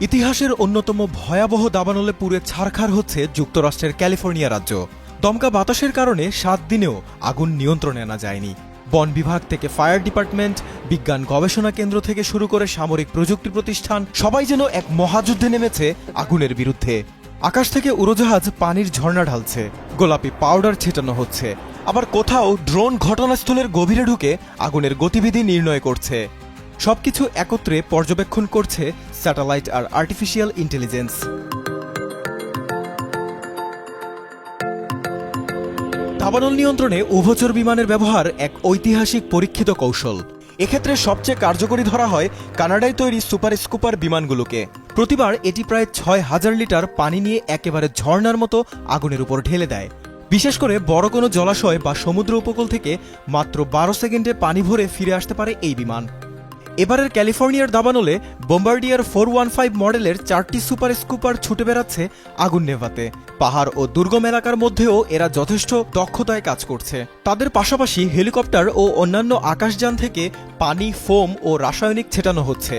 ইতিহাসের অন্যতম ভয়াবহ দাবানলে পুড়ে ছারখার হচ্ছে যুক্তরাষ্ট্রের ক্যালিফোর্নিয়া রাজ্য। দমকা বাতাসের কারণে ৭ দিনেও আগুন নিয়ন্ত্রণে আনা যায়নি। বন বিভাগ থেকে ফায়ার ডিপার্টমেন্ট, বিজ্ঞান গবেষণা কেন্দ্র থেকে শুরু করে সামরিক প্রযুক্তি প্রতিষ্ঠান সবাই যেন এক মহাযুদ্ধে নেমেছে আগুনের বিরুদ্ধে। আকাশ থেকে উড়োজাহাজ পানির ঝর্ণা ঢালছে, গোলাপি পাউডার ছেটানো হচ্ছে, আবার কোথাও ড্রোন ঘটনাস্থলের গভীরে ঢুকে আগুনের গতিবিধি নির্ণয় করছে। সবকিছু একত্রে পর্যবেক্ষণ করছে স্যাটেলাইট আর আর্টিফিশিয়াল ইন্টেলিজেন্স। দাবানল নিয়ন্ত্রণে উভচর বিমানের ব্যবহার এক ঐতিহাসিক পরীক্ষিত কৌশল। এক্ষেত্রে সবচেয়ে কার্যকরী ধরা হয় কানাডায় তৈরি সুপার স্কুপার বিমানগুলোকে। প্রতিবার এটি প্রায় ৬,০০০ লিটার পানি নিয়ে একেবারে ঝর্ণার মতো আগুনের উপর ঢেলে দেয়। বিশেষ করে বড় কোনো জলাশয় বা সমুদ্র উপকূল থেকে মাত্র ১২ সেকেন্ডে পানি ভরে ফিরে আসতে পারে এই বিমান। এবারের ক্যালিফোর্নিয়ার দাবানলে বোম্বার্ডিয়ার 415 মডেলের 4টি সুপার স্কুপার ছুটে বেড়াচ্ছে আগুন নেভাতে। পাহাড় ও দুর্গম এলাকার মধ্যেও এরা যথেষ্ট দক্ষতায় কাজ করছে। তাদের পাশাপাশি হেলিকপ্টার ও অন্যান্য আকাশযান থেকে পানি, ফোম ও রাসায়নিক ছেটানো হচ্ছে।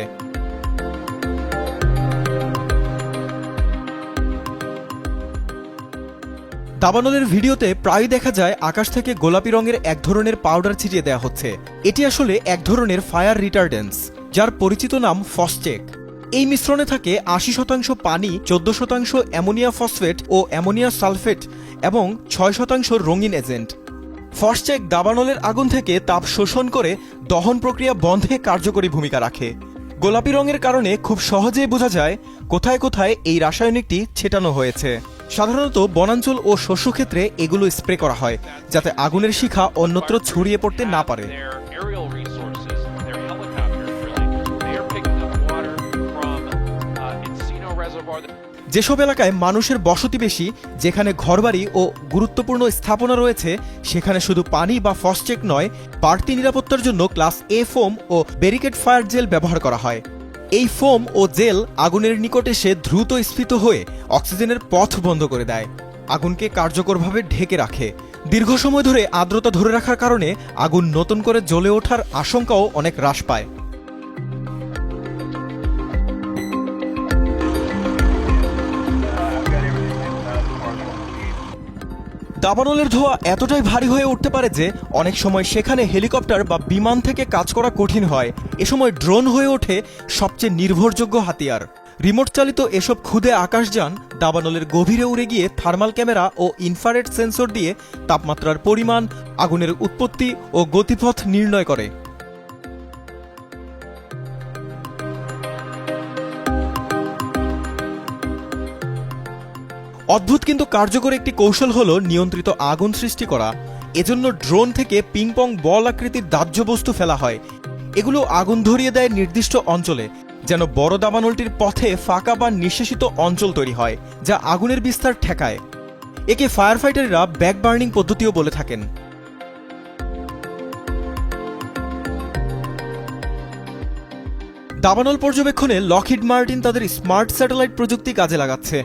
দাবানলের ভিডিওতে প্রায়ই দেখা যায় আকাশ থেকে গোলাপি রঙের এক ধরনের পাউডার ছিটিয়ে দেওয়া হচ্ছে। এটি আসলে এক ধরনের ফায়ার রিটার্ডেন্স, যার পরিচিত নাম ফসচেক। এই মিশ্রণে থাকে ৮০% পানি, ১৪% অ্যামোনিয়া ফসফেট ও অ্যামোনিয়া সালফেট এবং ৬% রঙিন এজেন্ট। ফসচেক দাবানলের আগুন থেকে তাপ শোষণ করে দহন প্রক্রিয়া বন্ধে কার্যকরী ভূমিকা রাখে। গোলাপি রঙের কারণে খুব সহজেই বোঝা যায় কোথায় কোথায় এই রাসায়নিকটি ছেটানো হয়েছে। সাধারণত বনাঞ্চল ও শস্যক্ষেত্রে এগুলো স্প্রে করা হয়, যাতে আগুনের শিখা অন্যত্র ছড়িয়ে পড়তে না পারে। যেসব এলাকায় মানুষের বসতি বেশি, যেখানে ঘরবাড়ি ও গুরুত্বপূর্ণ স্থাপনা রয়েছে, সেখানে শুধু পানি বা ফসচেক নয়, বাড়তি নিরাপত্তার জন্য ক্লাস এ ফোম ও ব্যারিকেড ফায়ার জেল ব্যবহার করা হয়। এই ফোম ও জেল আগুনের নিকটে এসে দ্রুত স্ফীত হয়ে অক্সিজেনের পথ বন্ধ করে দেয়, আগুনকে কার্যকরভাবে ঢেকে রাখে। দীর্ঘ সময় ধরে আর্দ্রতা ধরে রাখার কারণে আগুন নতুন করে জ্বলে ওঠার আশঙ্কাও অনেক হ্রাস পায়। দাবানলের ধোঁয়া এতটাই ভারী হয়ে উঠতে পারে যে অনেক সময় সেখানে হেলিকপ্টার বা বিমান থেকে কাজ করা কঠিন হয়। এ সময় ড্রোন হয়ে ওঠে সবচেয়ে নির্ভরযোগ্য হাতিয়ার। রিমোট চালিত এসব ক্ষুদে আকাশযান দাবানলের গভীরে উড়ে গিয়ে থার্মাল ক্যামেরা ও ইনফ্রারেড সেন্সর দিয়ে তাপমাত্রার পরিমাণ, আগুনের উৎপত্তি ও গতিপথ নির্ণয় করে। অদ্ভুত কিন্তু কার্যকর একটি কৌশল হলো নিয়ন্ত্রিত আগুন সৃষ্টি করা। এজন্য ড্রোন থেকে পিংপং বল আকৃতির দাহ্য বস্তু ফেলা হয়। এগুলো আগুন ধরিয়ে দেয় নির্দিষ্ট অঞ্চলে, যেন বড় দাবানলটির পথে ফাঁকা বা নিঃশেষিত অঞ্চল তৈরি হয়, যা আগুনের বিস্তার ঠেকায়। একে ফায়ার ফাইটাররা ব্যাক বার্নিং পদ্ধতিও বলে থাকেন। দাবানল পর্যবেক্ষণে লকহিড মার্টিন তাদের স্মার্ট স্যাটেলাইট প্রযুক্তি কাজে লাগাচ্ছে।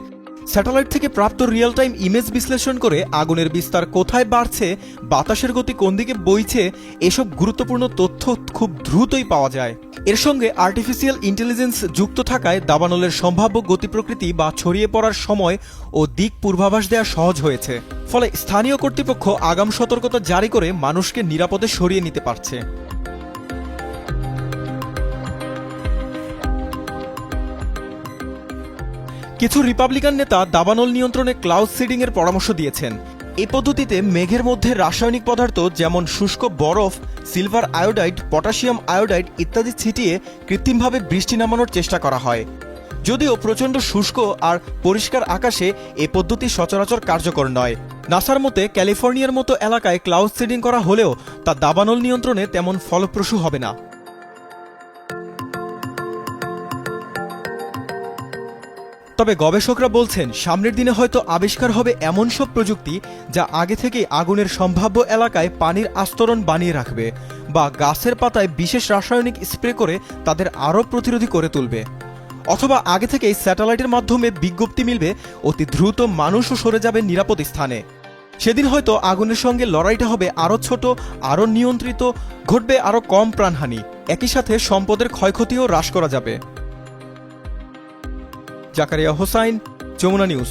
স্যাটেলাইট থেকে প্রাপ্ত রিয়েল টাইম ইমেজ বিশ্লেষণ করে আগুনের বিস্তার কোথায় বাড়ছে, বাতাসের গতি কোন দিকে বইছে, এসব গুরুত্বপূর্ণ তথ্য খুব দ্রুতই পাওয়া যায়। এর সঙ্গে আর্টিফিশিয়াল ইন্টেলিজেন্স যুক্ত থাকায় দাবানলের সম্ভাব্য গতি প্রকৃতি বা ছড়িয়ে পড়ার সময় ও দিক পূর্বাভাস দেওয়া সহজ হয়েছে। ফলে স্থানীয় কর্তৃপক্ষ আগাম সতর্কতা জারি করে মানুষকে নিরাপদে সরিয়ে নিতে পারছে। কিছু রিপাবলিকান নেতা দাবানল নিয়ন্ত্রণে ক্লাউড সিডিং এর পরামর্শ দিয়েছেন। এই পদ্ধতিতে মেঘের মধ্যে রাসায়নিক পদার্থ যেমন শুষ্ক বরফ, সিলভার আয়োডাইড, পটাশিয়াম আয়োডাইড ইত্যাদি ছিটিয়ে কৃত্রিমভাবে বৃষ্টি নামানোর চেষ্টা করা হয়। যদিও প্রচণ্ড শুষ্ক আর পরিষ্কার আকাশে এ পদ্ধতি সচরাচর কার্যকর নয়। নাসার মতে ক্যালিফোর্নিয়ার মতো এলাকায় ক্লাউড সিডিং করা হলেও তা দাবানল নিয়ন্ত্রণে তেমন ফলপ্রসূ হবে না। তবে গবেষকরা বলছেন সামনের দিনে হয়তো আবিষ্কার হবে এমন সব প্রযুক্তি যা আগে থেকেই আগুনের সম্ভাব্য এলাকায় পানির আস্তরণ বানিয়ে রাখবে বা গাছের পাতায় বিশেষ রাসায়নিক স্প্রে করে তাদের আরও প্রতিরোধী করে তুলবে। অথবা আগে থেকেই স্যাটেলাইটের মাধ্যমে বিজ্ঞপ্তি মিলবে, অতি দ্রুত মানুষও সরে যাবে নিরাপদ স্থানে। সেদিন হয়তো আগুনের সঙ্গে লড়াইটা হবে আরও ছোট, আরও নিয়ন্ত্রিত, ঘটবে আরও কম প্রাণহানি, একই সাথে সম্পদের ক্ষয়ক্ষতিও হ্রাস করা যাবে। জাকারিয়া হোসাইন, যমুনা নিউজ।